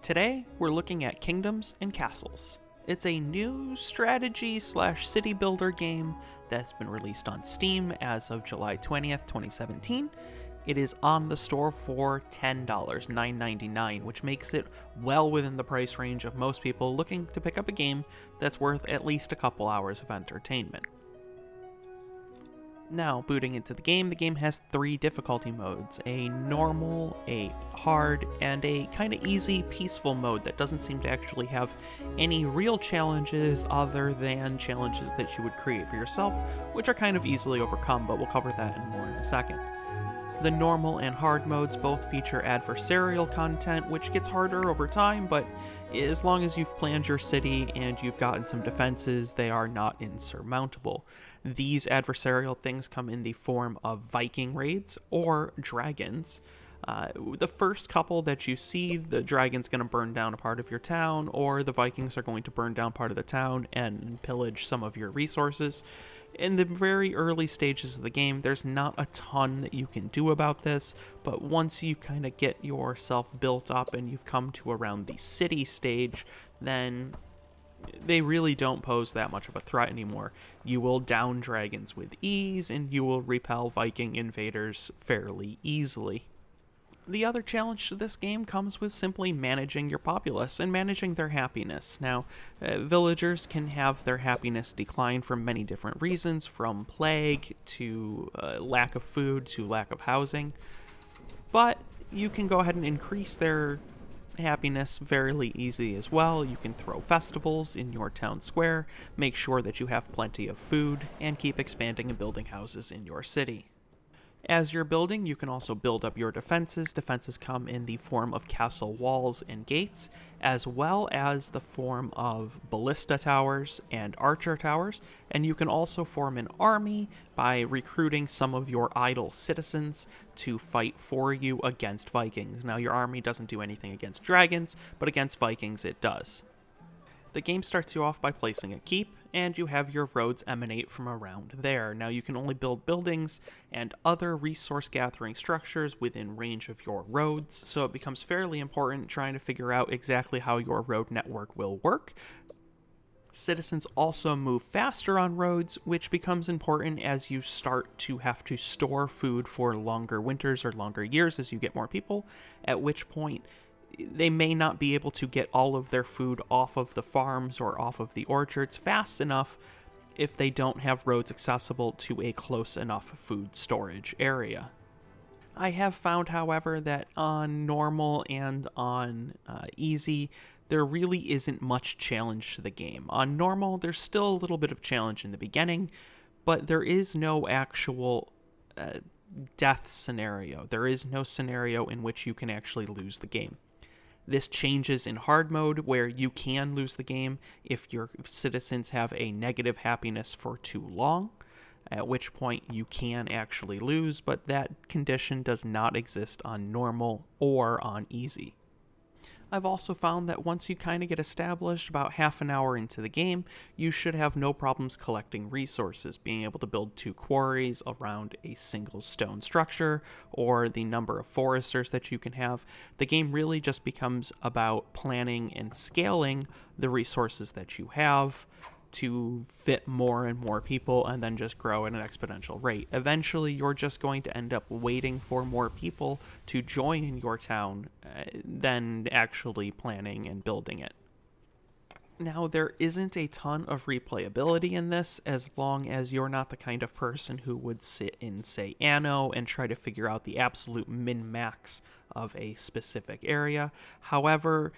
Today, we're looking at Kingdoms and Castles. It's a new strategy/city builder game that's been released on Steam as of July 20th, 2017. It is on the store for $10, $9.99, which makes it well within the price range of most people looking to pick up a game that's worth at least a couple hours of entertainment. Now, booting into the game has 3 difficulty modes: a normal, a hard, and a kind of easy, peaceful mode that doesn't seem to actually have any real challenges other than challenges that you would create for yourself, which are kind of easily overcome, but we'll cover that and more in a second. The normal and hard modes both feature adversarial content, which gets harder over time, but as long as you've planned your city and you've gotten some defenses, they are not insurmountable. These adversarial things come in the form of Viking raids or dragons. The first couple that you see, the dragon's going to burn down a part of your town, or the Vikings are going to burn down part of the town and pillage some of your resources. In the very early stages of the game, there's not a ton that you can do about this, but once you kind of get yourself built up and you've come to around the city stage, then they really don't pose that much of a threat anymore. You will down dragons with ease, and you will repel Viking invaders fairly easily. The other challenge to this game comes with simply managing your populace and managing their happiness. Now, villagers can have their happiness decline for many different reasons, from plague to lack of food to lack of housing, but you can go ahead and increase their happiness fairly easy as well. You can throw festivals in your town square, make sure that you have plenty of food, and keep expanding and building houses in your city. As you're building, you can also build up your defenses. Defenses come in the form of castle walls and gates, as well as the form of ballista towers and archer towers, and you can also form an army by recruiting some of your idle citizens to fight for you against Vikings. Now, your army doesn't do anything against dragons, but against Vikings it does. The game starts you off by placing a keep, and you have your roads emanate from around there. Now, you can only build buildings and other resource gathering structures within range of your roads, so it becomes fairly important trying to figure out exactly how your road network will work. Citizens also move faster on roads, which becomes important as you start to have to store food for longer winters or longer years as you get more people, at which point they may not be able to get all of their food off of the farms or off of the orchards fast enough if they don't have roads accessible to a close enough food storage area. I have found, however, that on normal and on easy, there really isn't much challenge to the game. On normal, there's still a little bit of challenge in the beginning, but there is no actual death scenario. There is no scenario in which you can actually lose the game. This changes in hard mode, where you can lose the game if your citizens have a negative happiness for too long, at which point you can actually lose, but that condition does not exist on normal or on easy. I've also found that once you kind of get established, about half an hour into the game, you should have no problems collecting resources, being able to build 2 quarries around a single stone structure, or the number of foresters that you can have. The game really just becomes about planning and scaling the resources that you have to fit more and more people, and then just grow at an exponential rate. Eventually, you're just going to end up waiting for more people to join in your town than actually planning and building it. Now, there isn't a ton of replayability in this, as long as you're not the kind of person who would sit in, say, Anno and try to figure out the absolute min-max of a specific area. However,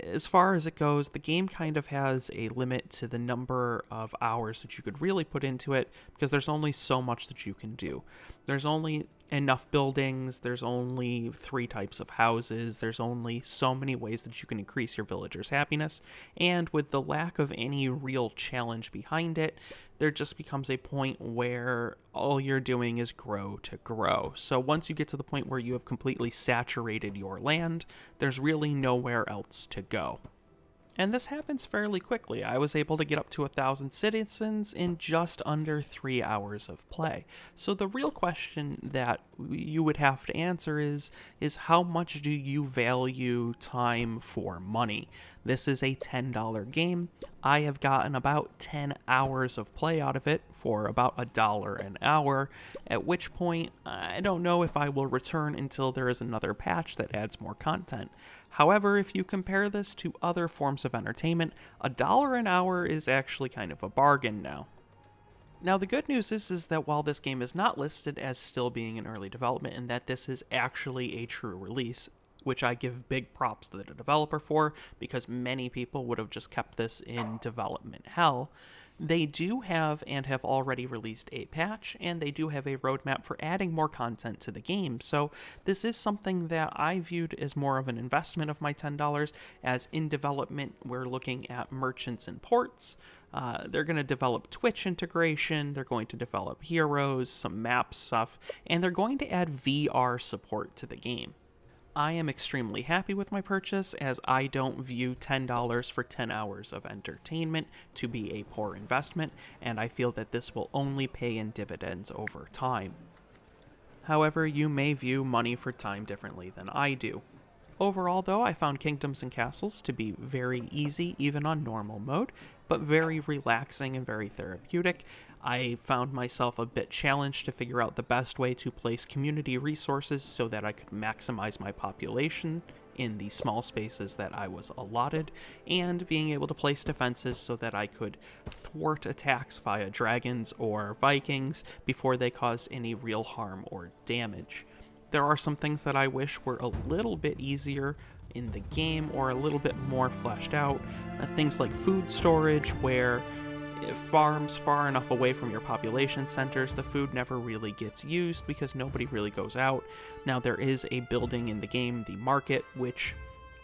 as far as it goes, the game kind of has a limit to the number of hours that you could really put into it, because there's only so much that you can do. There's only enough buildings, there's only 3 types of houses, there's only so many ways that you can increase your villagers' happiness, and with the lack of any real challenge behind it, there just becomes a point where all you're doing is grow to grow. So once you get to the point where you have completely saturated your land, there's really nowhere else to go. And this happens fairly quickly. I was able to get up to 1,000 citizens in just under 3 hours of play. So the real question that you would have to answer is how much do you value time for money? This is a $10 game. I have gotten about 10 hours of play out of it for about $1 an hour, at which point I don't know if I will return until there is another patch that adds more content. However, if you compare this to other forms of entertainment, $1 an hour is actually kind of a bargain now. Now, the good news is that while this game is not listed as still being in early development and that this is actually a true release, which I give big props to the developer for because many people would have just kept this in development hell, they do have and have already released a patch, and they do have a roadmap for adding more content to the game. So this is something that I viewed as more of an investment of my $10, as in development we're looking at merchants and ports. They're going to develop Twitch integration, they're going to develop heroes, some map stuff, and they're going to add VR support to the game. I am extremely happy with my purchase, as I don't view $10 for 10 hours of entertainment to be a poor investment, and I feel that this will only pay in dividends over time. However, you may view money for time differently than I do. Overall, though, I found Kingdoms and Castles to be very easy, even on normal mode, but very relaxing and very therapeutic. I found myself a bit challenged to figure out the best way to place community resources so that I could maximize my population in the small spaces that I was allotted, and being able to place defenses so that I could thwart attacks via dragons or Vikings before they caused any real harm or damage. There are some things that I wish were a little bit easier in the game or a little bit more fleshed out. Things like food storage, where farms far enough away from your population centers, the food never really gets used because nobody really goes out. Now, there is a building in the game, the market, which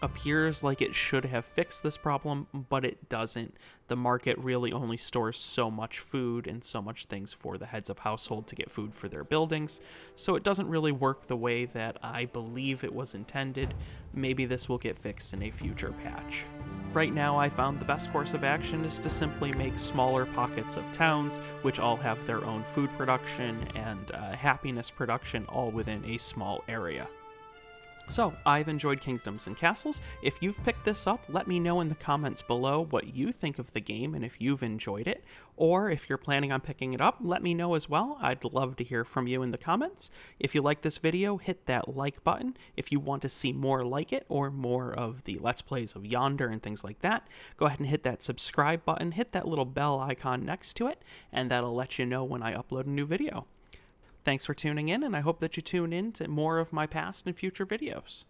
appears like it should have fixed this problem, but it doesn't. The market really only stores so much food and so much things for the heads of household to get food for their buildings, so it doesn't really work the way that I believe it was intended. Maybe this will get fixed in a future patch. Right now, I found the best course of action is to simply make smaller pockets of towns, which all have their own food production and happiness production all within a small area. So, I've enjoyed Kingdoms and Castles. If you've picked this up, let me know in the comments below what you think of the game and if you've enjoyed it. Or if you're planning on picking it up, let me know as well. I'd love to hear from you in the comments. If you like this video, hit that like button. If you want to see more like it or more of the Let's Plays of Yonder and things like that, go ahead and hit that subscribe button, hit that little bell icon next to it, and that'll let you know when I upload a new video. Thanks for tuning in, and I hope that you tune in to more of my past and future videos.